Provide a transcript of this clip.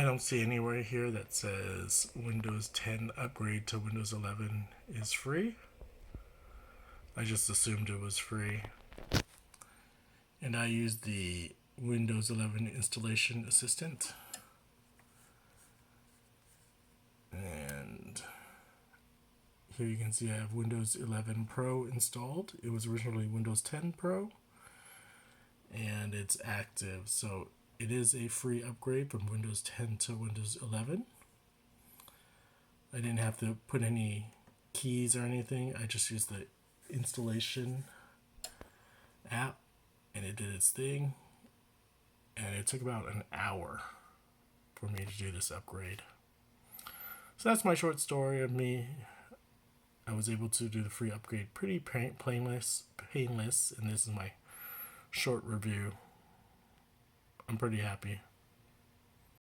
I don't see anywhere here that says Windows 10 upgrade to Windows 11 is free. I just assumed it was free. And I used the Windows 11 installation assistant. And here you can see I have Windows 11 Pro installed. It was originally Windows 10 Pro. And it's active. So it is a free upgrade from Windows 10 to Windows 11. I didn't have to put any keys or anything. I just used the installation app and it did its thing. And it took about an hour for me to do this upgrade. So that's my short story of me. I was able to do the free upgrade pretty painless, and this is my short review. I'm pretty happy.